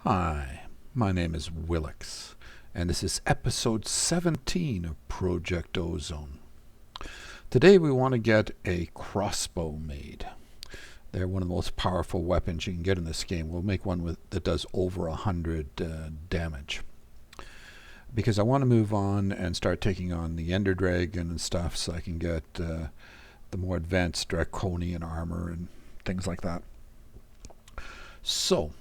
Hi, my name is Wilx, and this is episode 17 of Project Ozone. Today we want to get a crossbow made. They're one of the most powerful weapons you can get in this game. We'll make one that does over 100 damage. Because I want to move on and start taking on the Ender Dragon and stuff, so I can get the more advanced draconian armor and things like that. So,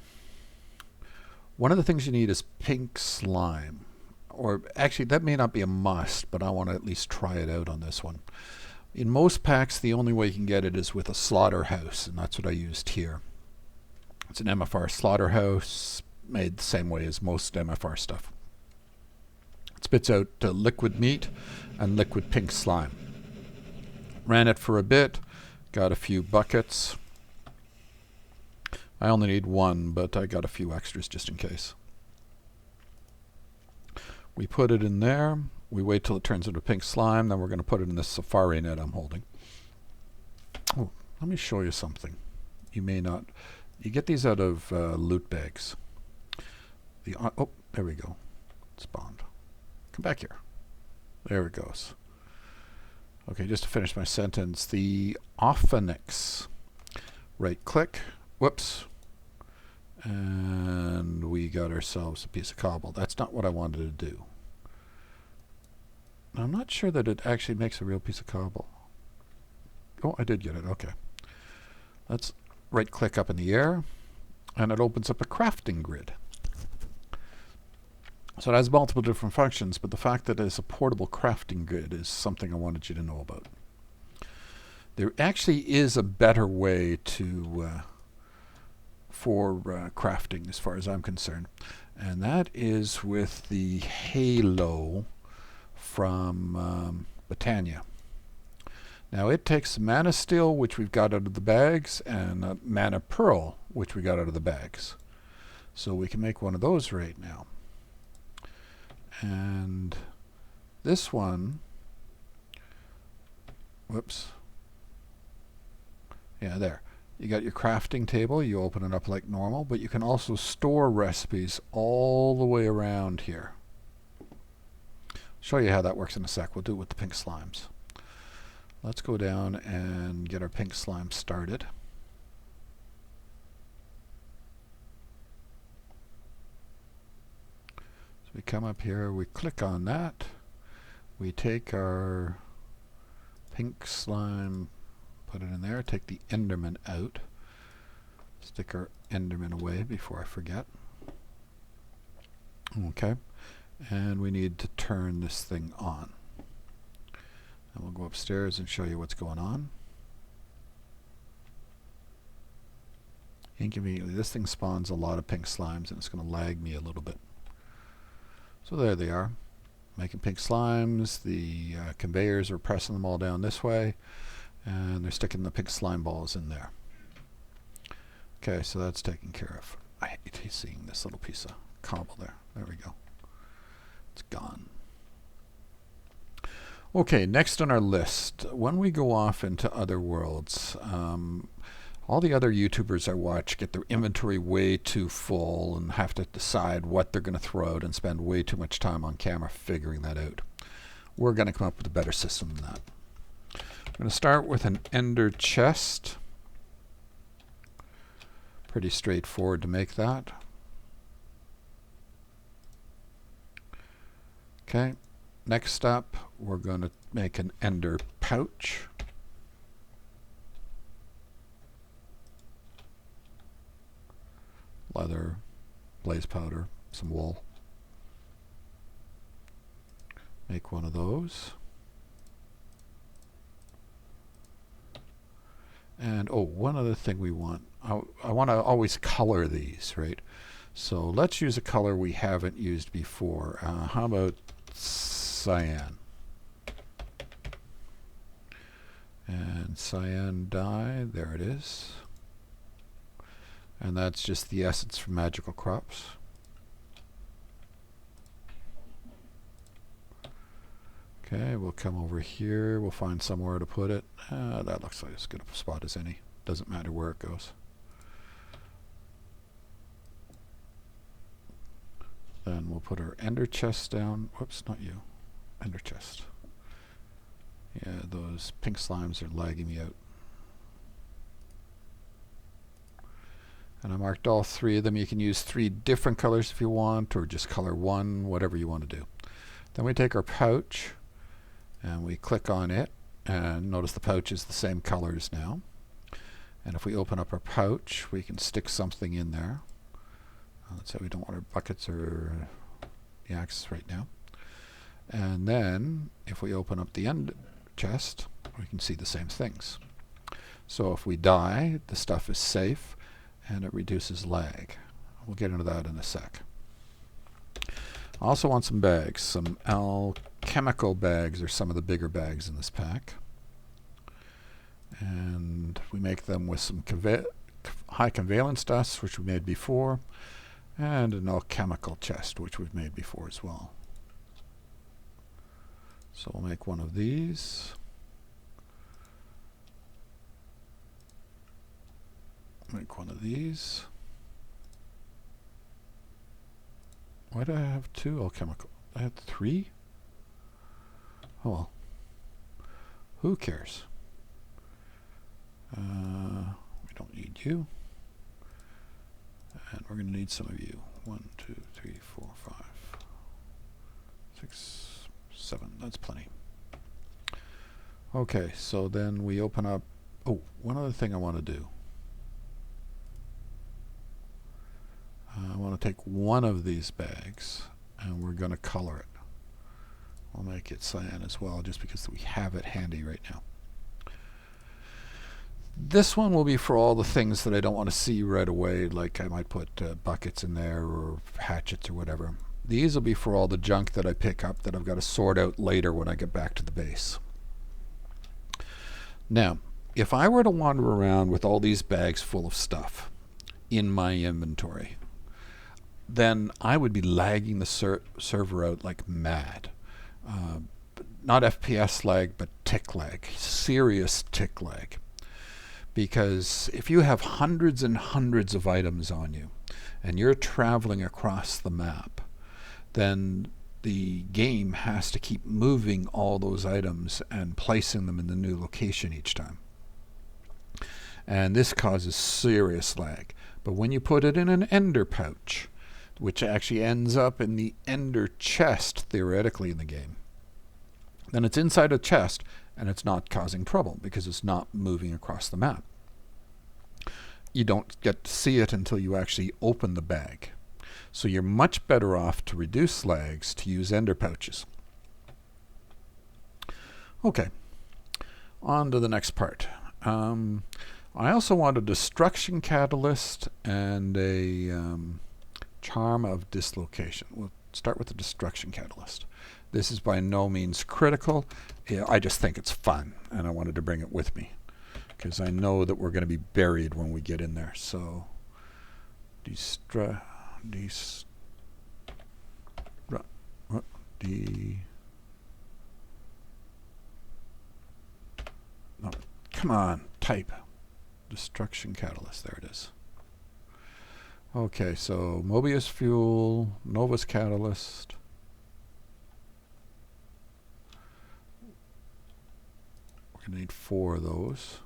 one of the things you need is pink slime. Or actually, that may not be a must, but I want to at least try it out on this one. In most packs, the only way you can get it is with a Slaughterhouse, and that's what I used here. It's an MFR Slaughterhouse, made the same way as most MFR stuff. It spits out liquid meat and liquid pink slime. Ran it for a bit, got a few buckets. I only need one, but I got a few extras just in case. We put it in there. We wait till it turns into pink slime. Then we're going to put it in this safari net I'm holding. Oh, let me show you something. You may not. You get these out of loot bags. Oh, there we go. It spawned. Come back here. There it goes. Okay, just to finish my sentence. The Ofanix. Right click. Whoops. And we got ourselves a piece of cobble. That's not what I wanted to do. I'm not sure that it actually makes a real piece of cobble. Oh, I did get it. Okay. Let's right click up in the air, and it opens up a crafting grid. So it has multiple different functions, but the fact that it's a portable crafting grid is something I wanted you to know about. There actually is a better way to for crafting as far as I'm concerned, and that is with the Halo from Botania. Now it takes mana steel, which we've got out of the bags, and mana pearl, which we got out of the bags. So we can make one of those right now. And this one, whoops, yeah, there. You got your crafting table, you open it up like normal, but you can also store recipes all the way around here. I'll show you how that works in a sec. We'll do it with the pink slimes. Let's go down and get our pink slime started. So we come up here, we click on that, we take our pink slime, put it in there, take the Enderman out, stick our Enderman away before I forget. Okay, and we need to turn this thing on. And we'll go upstairs and show you what's going on. Inconveniently, this thing spawns a lot of pink slimes, and it's going to lag me a little bit. So there they are, making pink slimes. The conveyors are pressing them all down this way, and they're sticking the pink slime balls in there. Okay, so that's taken care of. I hate seeing this little piece of cobble there. There we go. It's gone. Okay, next on our list, when we go off into other worlds, all the other YouTubers I watch get their inventory way too full and have to decide what they're going to throw out and spend way too much time on camera figuring that out. We're going to come up with a better system than that. I'm going to start with an ender chest. Pretty straightforward to make that. Okay, next up we're going to make an ender pouch. Leather, blaze powder, some wool. Make one of those. And oh, one other thing we want. I want to always color these, right? So let's use a color we haven't used before. How about cyan? And cyan dye, there it is. And that's just the essence from Magical Crops. Okay, we'll come over here. We'll find somewhere to put it. That looks like as good a spot as any. Doesn't matter where it goes. Then we'll put our ender chest down. Whoops, not you. Ender chest. Yeah, those pink slimes are lagging me out. And I marked all three of them. You can use 3 different colors if you want, or just color one, whatever you want to do. Then we take our pouch and we click on it, and notice the pouch is the same colors now. And if we open up our pouch, we can stick something in there. Let's say we don't want our buckets or the axes right now. And then if we open up the end chest, we can see the same things. So if we die, the stuff is safe and it reduces lag. We'll get into that in a sec. I also want some bags. Some alchemical bags are some of the bigger bags in this pack. And we make them with some high convalence dust, which we made before, and an alchemical chest, which we've made before as well. So we'll make one of these. Make one of these. Why do I have 2 alchemical? I had 3? Oh well. Who cares? We don't need you. And we're going to need some of you. 1, 2, 3, 4, 5, 6, 7. That's plenty. Okay, so then we open up. Oh, one other thing I want to do. I want to take one of these bags and we're going to color it. We'll make it cyan as well, just because we have it handy right now. This one will be for all the things that I don't want to see right away, like I might put buckets in there or hatchets or whatever. These will be for all the junk that I pick up that I've got to sort out later when I get back to the base. Now, if I were to wander around with all these bags full of stuff in my inventory, then I would be lagging the server out like mad. Not FPS lag, but tick lag. Serious tick lag. Because if you have hundreds and hundreds of items on you, and you're traveling across the map, then the game has to keep moving all those items and placing them in the new location each time. And this causes serious lag. But when you put it in an ender pouch, which actually ends up in the ender chest, theoretically, in the game, then it's inside a chest, and it's not causing trouble, because it's not moving across the map. You don't get to see it until you actually open the bag. So you're much better off to reduce lags to use ender pouches. Okay, on to the next part. I also want a destruction catalyst and a charm of dislocation. We'll start with the destruction catalyst. This is by no means critical. I just think it's fun, and I wanted to bring it with me because I know that we're going to be buried when we get in there. So, no, come on, type. Destruction catalyst, there it is. Okay, so Mobius fuel, Novus catalyst. We're going to need 4 of those.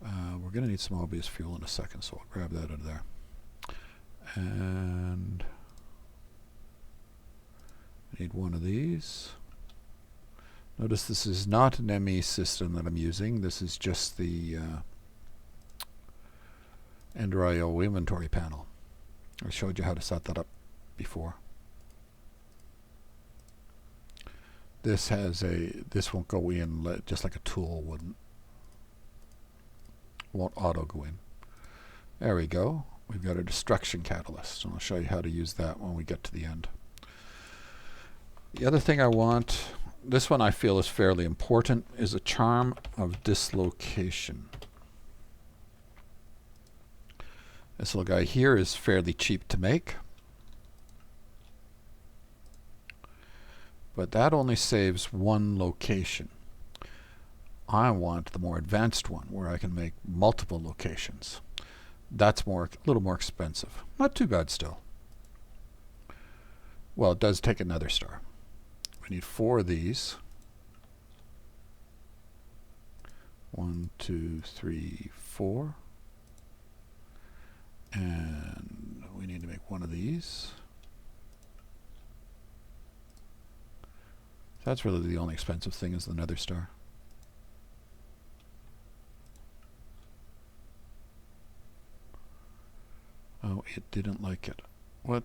We're going to need some Mobius fuel in a second, so I'll grab that out of there. And I need one of these. Notice this is not an ME system that I'm using. This is just the Ender IO inventory panel. I showed you how to set that up before. This has this won't go in just like a tool wouldn't. Won't auto go in. There we go. We've got a destruction catalyst, and I'll show you how to use that when we get to the end. The other thing I want, this one I feel is fairly important, is a charm of dislocation. This little guy here is fairly cheap to make, but that only saves 1 location. I want the more advanced one where I can make multiple locations. That's a little more expensive. Not too bad still. Well, it does take another star. We need 4 of these. 1, 2, 3, 4. And we need to make 1 of these. That's really the only expensive thing, is the nether star. Oh, it didn't like it. What?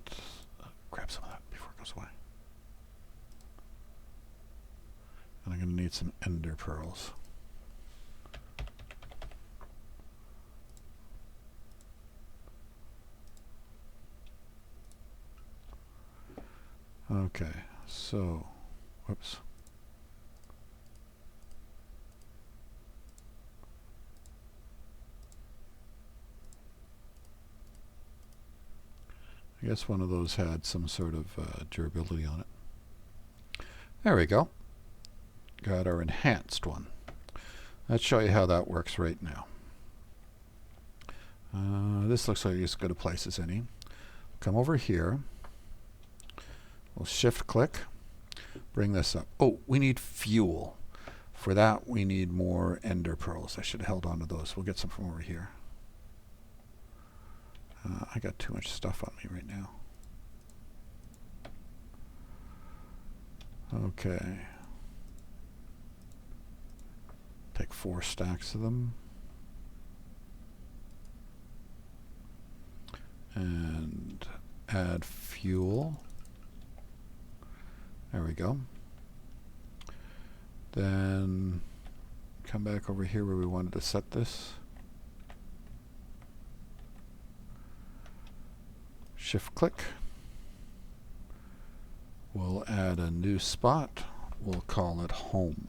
Grab some of that before it goes away. And I'm going to need some ender pearls. Okay, so, whoops. I guess one of those had some sort of durability on it. There we go. Got our enhanced one. Let's show you how that works right now. This looks like as good a place as any. Come over here. We'll shift click. Bring this up. Oh, we need fuel. For that we need more ender pearls. I should have held on to those. We'll get some from over here. I got too much stuff on me right now. Okay. Take 4 stacks of them. And add fuel. There we go. Then come back over here where we wanted to set this. Shift click. We'll add a new spot. We'll call it home.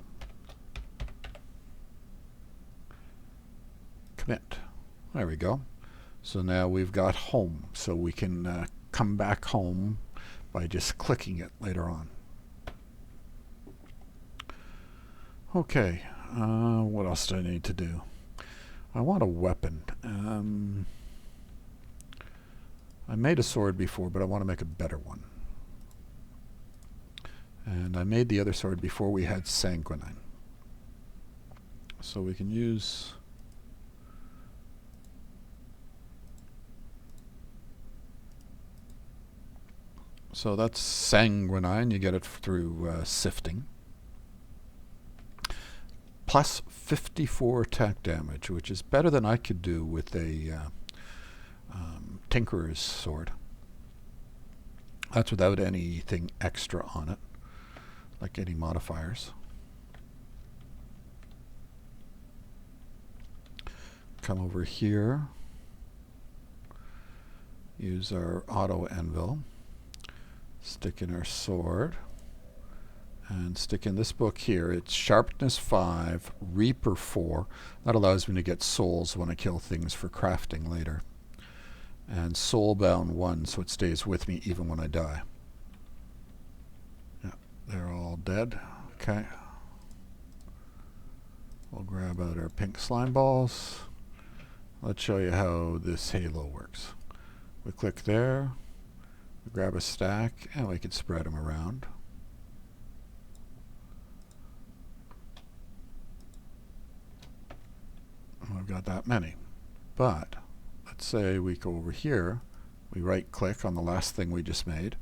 Commit. There we go. So now we've got home. So we can come back home by just clicking it later on. Okay. What else do I need to do? I want a weapon. I made a sword before, but I want to make a better one. And I made the other sword before we had Sanguinite. So we can use... So that's Sanguinite. You get it through sifting. Plus 54 attack damage, which is better than I could do with a Tinkerer's sword. That's without anything extra on it, like any modifiers. Come over here, use our auto anvil, stick in our sword, and stick in this book here. It's Sharpness 5, Reaper 4. That allows me to get souls when I kill things for crafting later. And Soulbound 1, so it stays with me even when I die. Yeah, they're all dead. Okay. We'll grab out our pink slime balls. Let's show you how this halo works. We click there, we grab a stack, and we can spread them around. We've got that many. But let's say we go over here, we right click on the last thing we just made,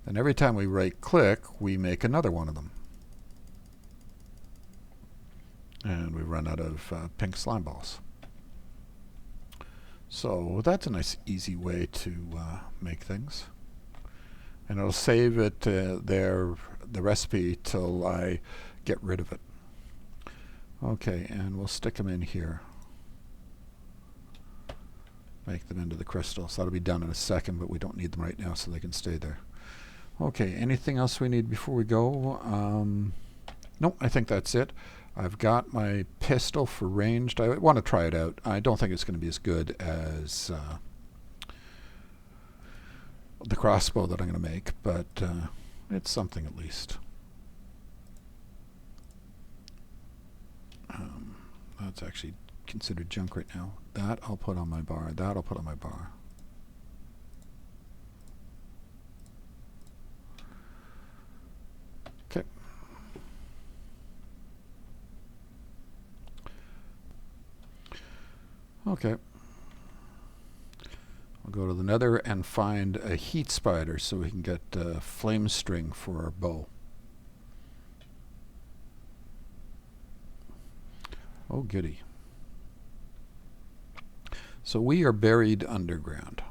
and every time we right click we make another one of them. And we run out of pink slime balls. So that's a nice easy way to make things. And it'll save it the recipe till I get rid of it. Okay, and we'll stick them in here. Make them into the crystals. That'll be done in a second, but we don't need them right now, so they can stay there. Okay, anything else we need before we go? Nope, I think that's it. I've got my pistol for ranged. I want to try it out. I don't think it's going to be as good as the crossbow that I'm going to make, but it's something at least. That's actually considered junk right now. That I'll put on my bar. That I'll put on my bar. Okay. Okay. I'll go to the nether and find a heat spider so we can get flame string for our bow. Oh, goody. So we are buried underground.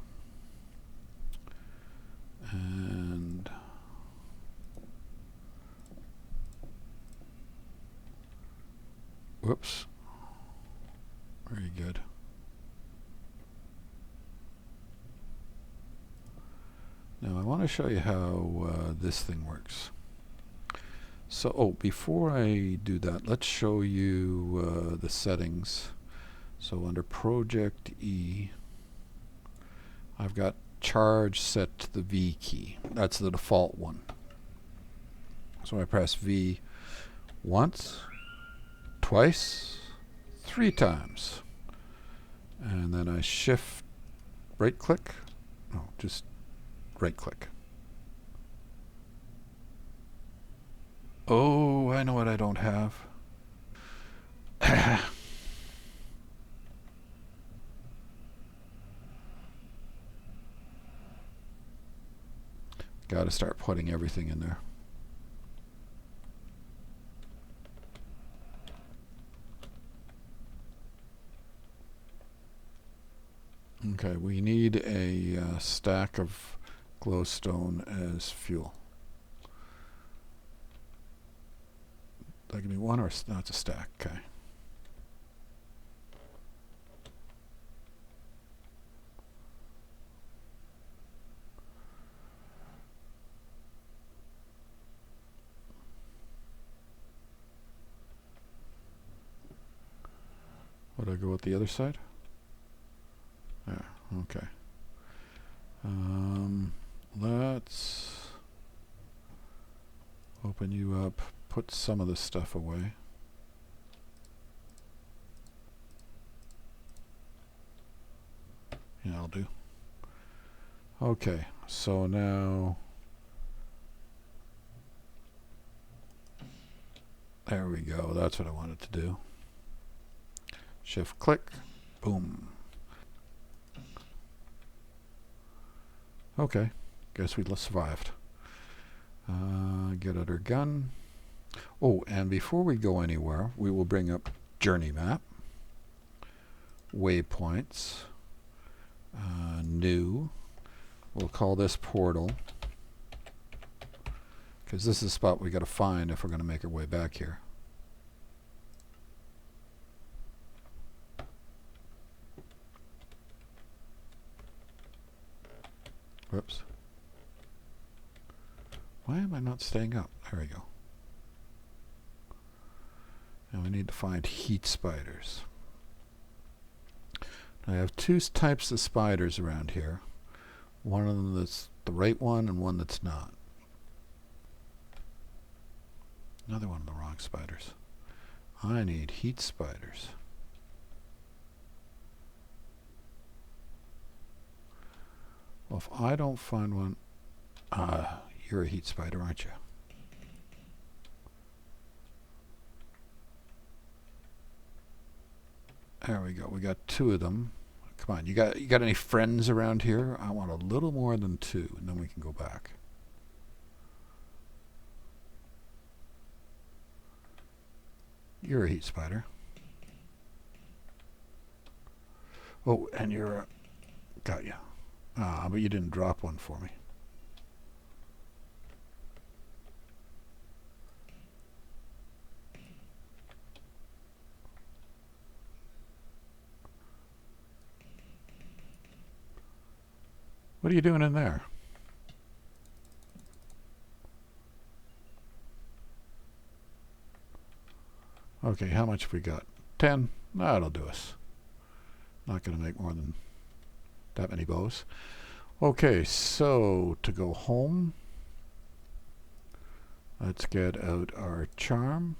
And whoops. Very good. Now I want to show you how this thing works. So, before I do that, let's show you the settings. So under Project E, I've got charge set to the V key. That's the default one. So I press V once, twice, 3 times. And then I shift, right click. No, just right click. Oh, I know what I don't have. Got to start putting everything in there. Okay, we need a stack of glowstone as fuel. That give me one, or no, it's a stack. Okay. Would I go with the other side? Yeah, okay. Let's open you up, put some of this stuff away. Yeah, I'll do. Okay, so now there we go. That's what I wanted to do. Shift click, boom. Okay, guess we survived. Get out our gun. Oh, and before we go anywhere, we will bring up journey map, waypoints, new. We'll call this portal, because this is the spot we got to find if we're going to make our way back here. Whoops. Why am I not staying up? There we go. Now we need to find heat spiders. Now I have 2 types of spiders around here. One of them that's the right one and one that's not. Another one of the wrong spiders. I need heat spiders. Well, if I don't find one, you're a heat spider, aren't you? There we go. We got 2 of them. Come on, you got any friends around here? I want a little more than 2, and then we can go back. You're a heat spider. Oh, and you're a... Got you. But you didn't drop one for me. What are you doing in there? Okay, how much have we got? 10? That'll do us. Not going to make more than that many bows. Okay, so to go home, let's get out our charm.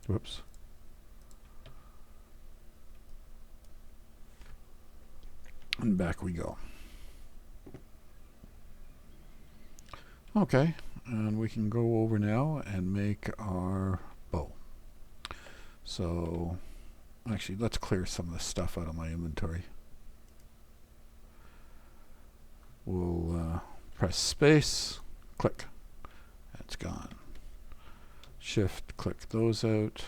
Whoops. And back we go. Okay, and we can go over now and make our bow. So, actually, let's clear some of the stuff out of my inventory. We'll press space, click, it's gone. Shift, click those out.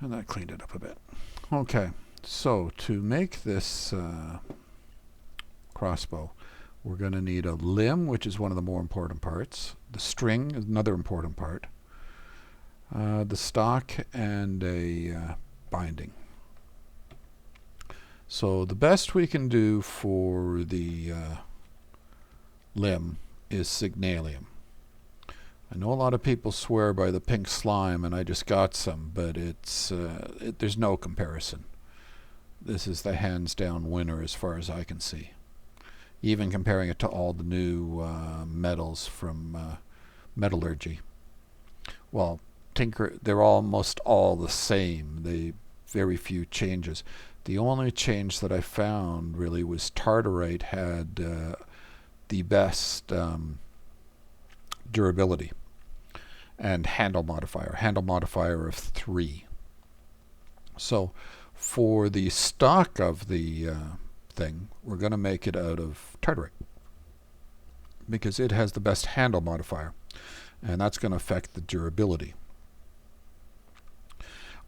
And that cleaned it up a bit. Okay, so to make this crossbow, we're going to need a limb, which is one of the more important parts. The string is another important part. The stock and a binding. So the best we can do for the limb is signalium. I know a lot of people swear by the pink slime, and I just got some, but there's no comparison. This is the hands down winner as far as I can see. Even comparing it to all the new metals from metallurgy. Well, they're almost all the same. Very few changes. The only change that I found really was Tartarite had the best durability and Handel modifier of 3. So for the stock of the thing, we're going to make it out of Tartarite because it has the best Handel modifier, and that's going to affect the durability.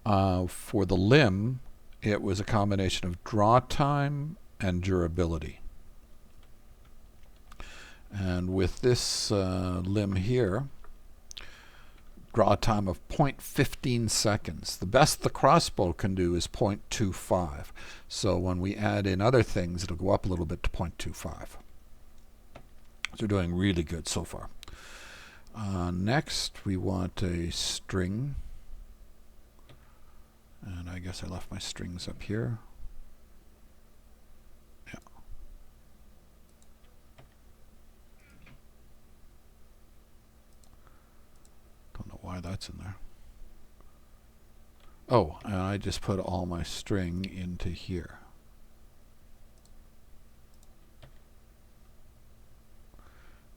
For the limb, it was a combination of draw time and durability. And with this limb here, draw time of 0.15 seconds. The best the crossbow can do is 0.25. So when we add in other things, it'll go up a little bit to 0.25. So we're doing really good so far. Next, we want a string. And I guess I left my strings up here. Yeah. Don't know why that's in there. Oh, and I just put all my string into here.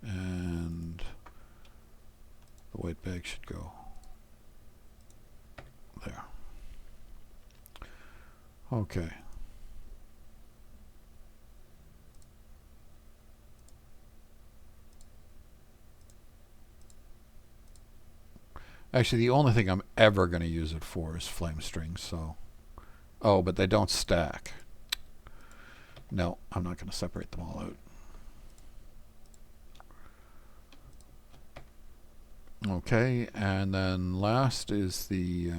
And the white bag should go there. Okay. Actually, the only thing I'm ever going to use it for is flame strings, so... Oh, but they don't stack. No, I'm not going to separate them all out. Okay, and then last is the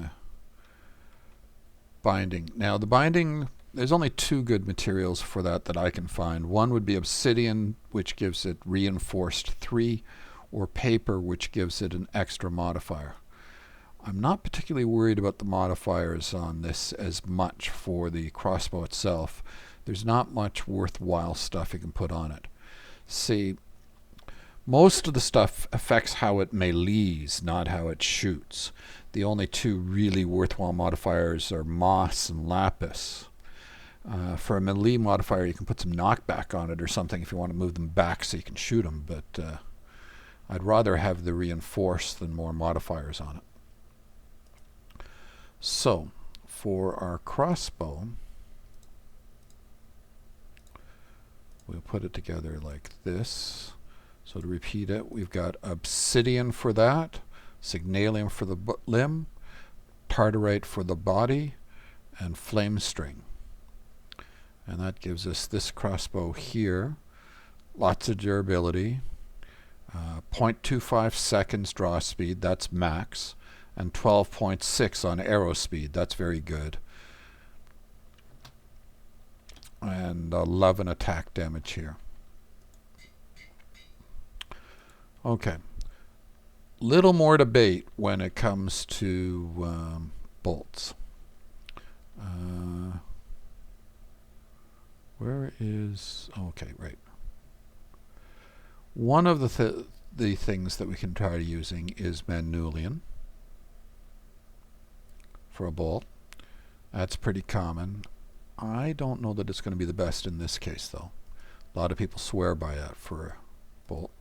binding. Now, the binding, there's only 2 good materials for that I can find. One would be obsidian, which gives it reinforced 3, or paper, which gives it an extra modifier. I'm not particularly worried about the modifiers on this as much for the crossbow itself. There's not much worthwhile stuff you can put on it. See, most of the stuff affects how it melees, not how it shoots. The only 2 really worthwhile modifiers are moss and lapis. For a melee modifier, you can put some knockback on it or something if you want to move them back so you can shoot them, but I'd rather have the reinforced than more modifiers on it. So, for our crossbow, we'll put it together like this. So to repeat it, we've got obsidian for that, signalium for the limb, tartarite for the body, and flame string. And that gives us this crossbow here. Lots of durability. 0.25 seconds draw speed, that's max. And 12.6 on arrow speed, that's very good. And 11 attack damage here. Okay. Little more debate when it comes to bolts. Where is... Okay, right. One of the things that we can try using is Manulian for a bolt. That's pretty common. I don't know that it's going to be the best in this case, though. A lot of people swear by that for a bolt.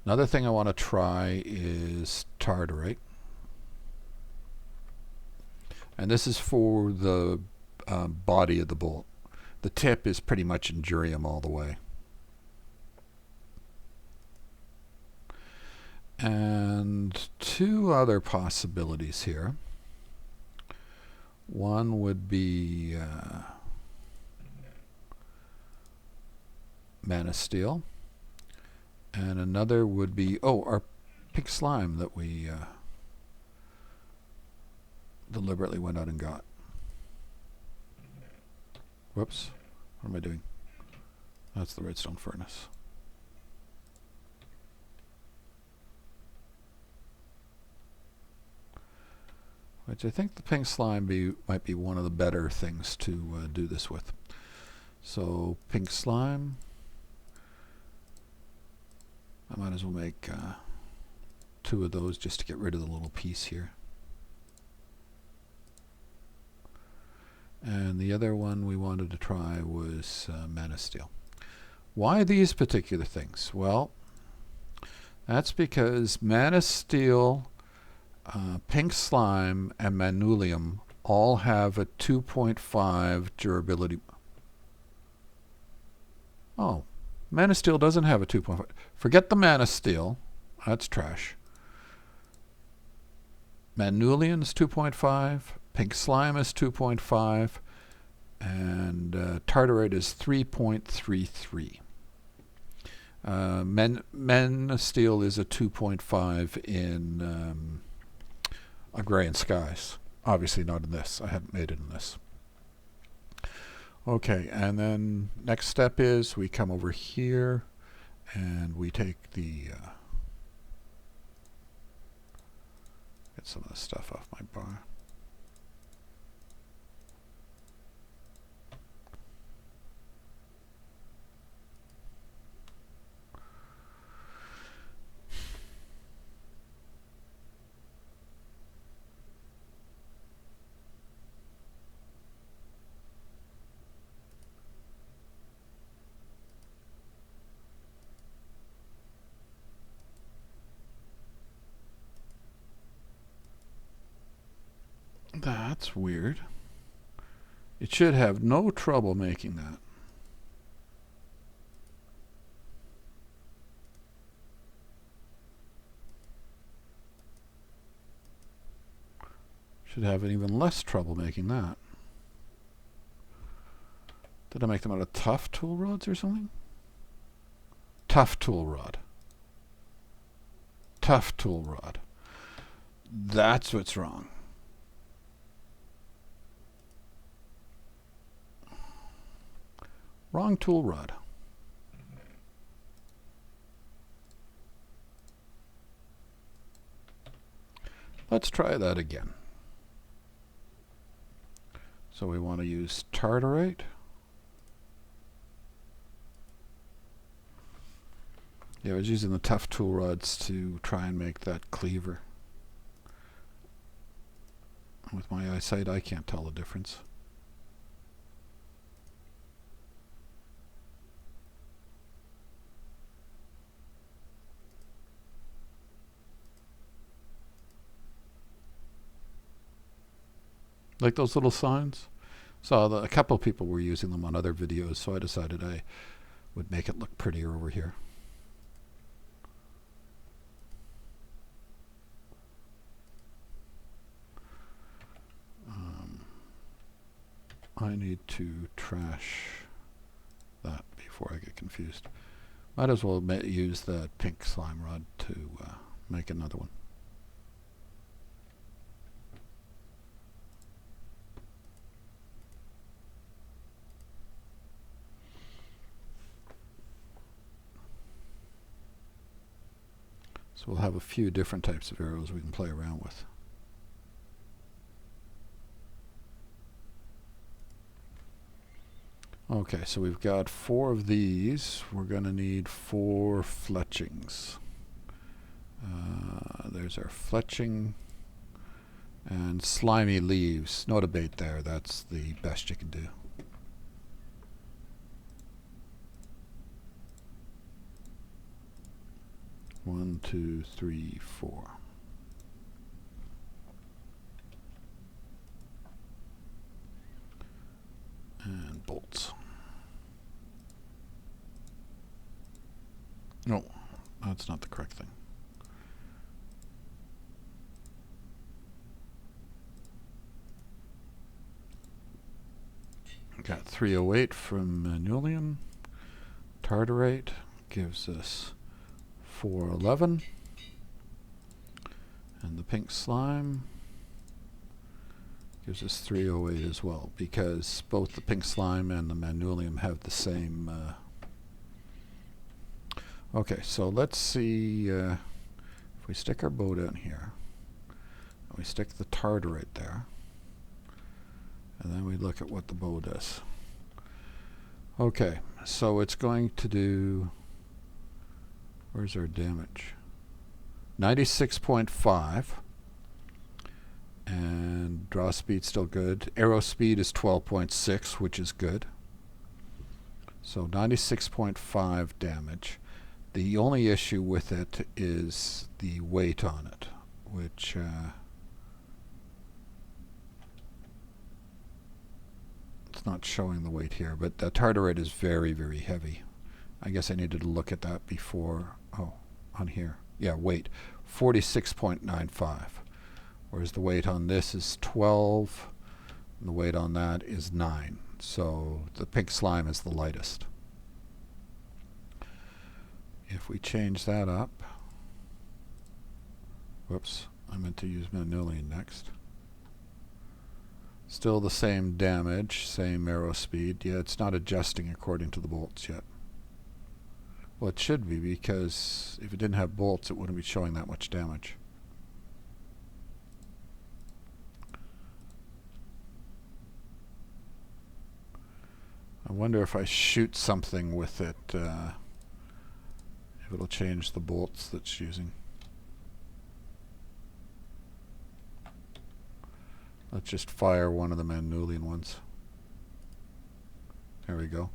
Another thing I want to try is tartarite. And this is for the body of the bolt. The tip is pretty much Endurium all the way. And two other possibilities here. One would be Mana Steel. And another would be, our pink slime that we deliberately went out and got. Whoops. What am I doing? That's the redstone furnace. Which I think the pink slime might be one of the better things to do this with. So pink slime. I might as well make 2 of those just to get rid of the little piece here. And the other one we wanted to try was Mana Steel. Why these particular things? Well, that's because Mana Steel, pink slime, and manulium all have a 2.5 durability. Oh, Mana Steel doesn't have a 2.5. Forget the Mana Steel. That's trash. Manulium is 2.5. Pink slime is 2.5. And tartarite is 3.33. Mana Steel is a 2.5 in Agrarian Skies. Obviously not in this. I haven't made it in this. Okay, and then next step is we come over here and we take the get some of the stuff off my bar. That's weird. It should have no trouble making that. Should have even less trouble making that. Did I make them out of tough tool rods or something? Tough tool rod. Tough tool rod. That's what's wrong. Wrong tool rod. Let's try that again. So we want to use tartarite. Yeah, I was using the tough tool rods to try and make that cleaver. With my eyesight, I can't tell the difference. Like those little signs? So a couple of people were using them on other videos, so I decided I would make it look prettier over here. I need to trash that before I get confused. Might as well use the pink slime rod to make another one. So we'll have a few different types of arrows we can play around with. Okay, so we've got 4 of these. We're going to need 4 fletchings. There's our fletching. And slimy leaves. No debate there. That's the best you can do. One, two, three, four. And bolts. No, that's not the correct thing. Got 308 from Manulian. Tartarite gives us 411. And the pink slime gives us 308 as well, because both the pink slime and the manulium have the same. Okay, so let's see if we stick our bow down here. We stick the tartarite there. And then we look at what the bow does. Okay, so it's going to do, where's our damage? 96.5. And draw speed still good. Arrow speed is 12.6, which is good. So 96.5 damage. The only issue with it is the weight on it, which it's not showing the weight here, but the tartarite is very, very heavy. I guess I needed to look at that before. Oh, on here. Yeah, weight. 46.95. Whereas the weight on this is 12, and the weight on that is 9. So the pink slime is the lightest. If we change that up, whoops, I meant to use Manulian next. Still the same damage, same arrow speed. Yeah, it's not adjusting according to the bolts yet. Well, it should be, because if it didn't have bolts, it wouldn't be showing that much damage. I wonder if I shoot something with it, if it'll change the bolts that's using. Let's just fire one of the Manulian ones. There we go.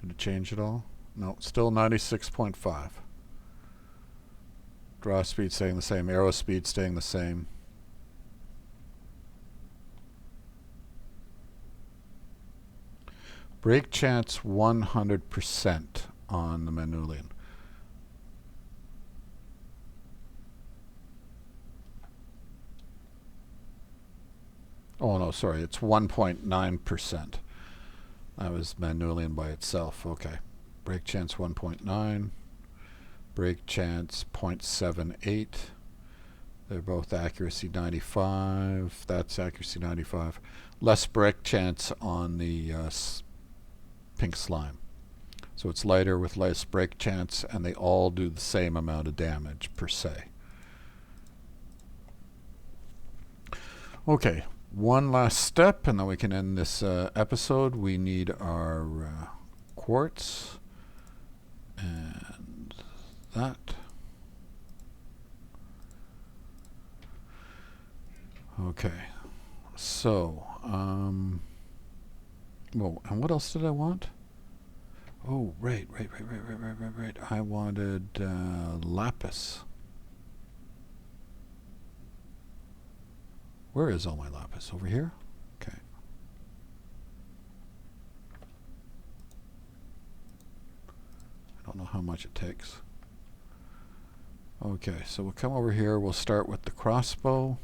Did it change at all? No, still 96.5. Draw speed staying the same. Arrow speed staying the same. Break chance 100% on the Manulian. Oh no, sorry, it's 1.9%. That was Manulian by itself. Okay. Break chance 1.9. Break chance 0.78. They're both accuracy 95. That's accuracy 95. Less break chance on the pink slime. So it's lighter with less break chance, and they all do the same amount of damage per se. Okay. One last step, and then we can end this episode. We need our quartz and that. Okay, so whoa, and what else did I want? Oh, right. I wanted lapis. Where is all my lapis? Over here? Okay. I don't know how much it takes. Okay, so we'll come over here. We'll start with the crossbow.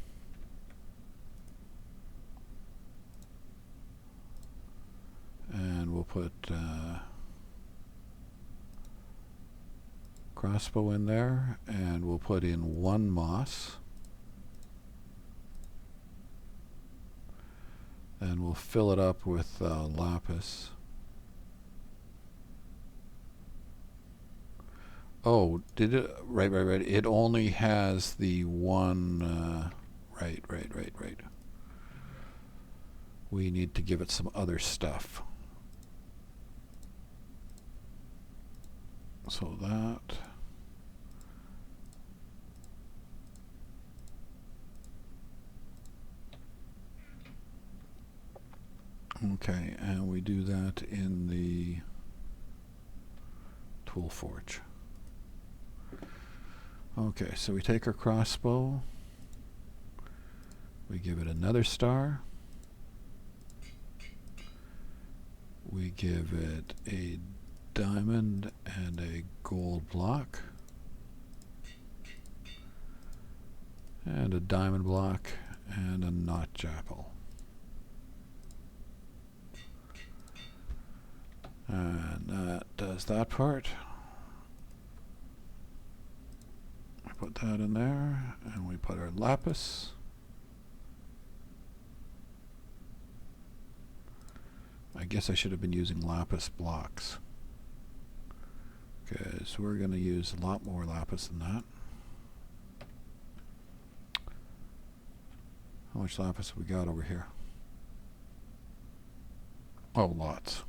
And we'll put crossbow in there. And we'll put in 1 moss. And we'll fill it up with lapis. Oh, did it? Right. It only has the one. Right. We need to give it some other stuff. So that. Okay, and we do that in the Tool Forge. Okay, so we take our crossbow, we give it another star, we give it a diamond and a gold block, and a diamond block, and a notch apple. And that does that part. We put that in there, and we put our lapis. I guess I should have been using lapis blocks, because we're going to use a lot more lapis than that. How much lapis have we got over here? Oh, lots.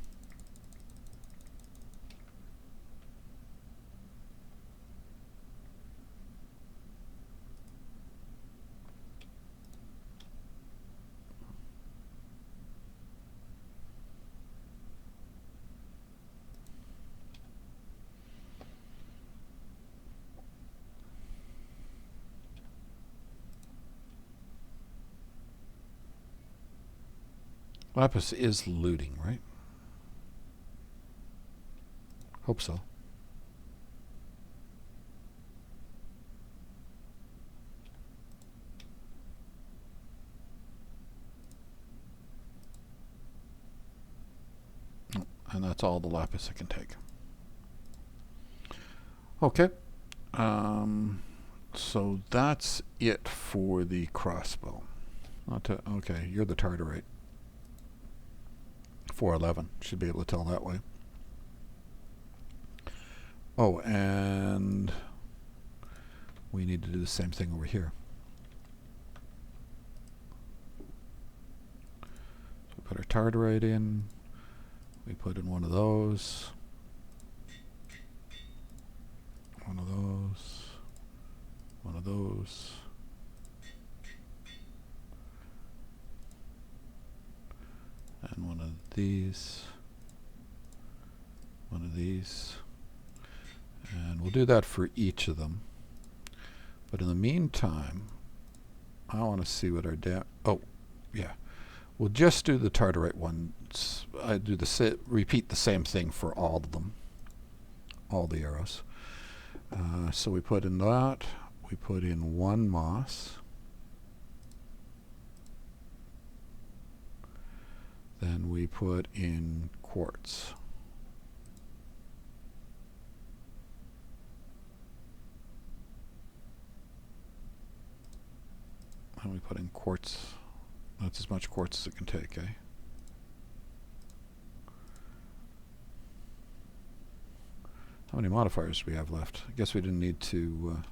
Lapis is looting, right? Hope so. And that's all the lapis I can take. Okay. So that's it for the crossbow. Okay, you're the Tartarite. 411. Should be able to tell that way. Oh, and we need to do the same thing over here. So we put our Tartarite in. We put in one of those. One of those. One of those. And one of these, one of these, and we'll do that for each of them. But in the meantime, I want to see what our oh, yeah, we'll just do the Tartarite ones. I do repeat the same thing for all of them, all the arrows. So we put in that. We put in one moss. Then we put in quartz. And we put in quartz. That's as much quartz as it can take, eh? How many modifiers do we have left? I guess we didn't need to...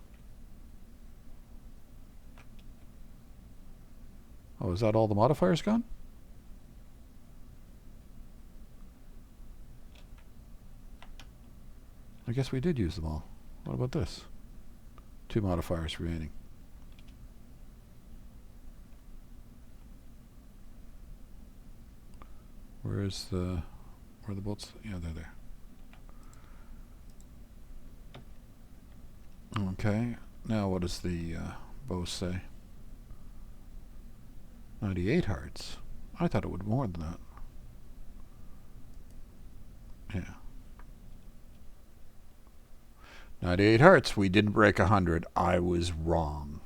Oh, is that all the modifiers gone? I guess we did use them all. What about this? 2 modifiers remaining. Where are the bolts? Yeah, they're there. Okay, now what does the bow say? 98 hearts. I thought it would more than that. Yeah. 98 hearts. We didn't break 100. I was wrong.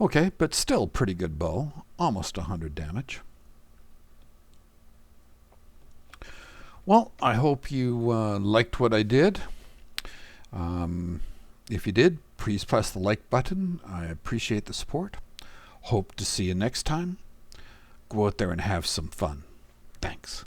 Okay, but still pretty good bow. Almost 100 damage. Well, I hope you liked what I did. If you did, please press the like button. I appreciate the support. Hope to see you next time. Go out there and have some fun. Thanks.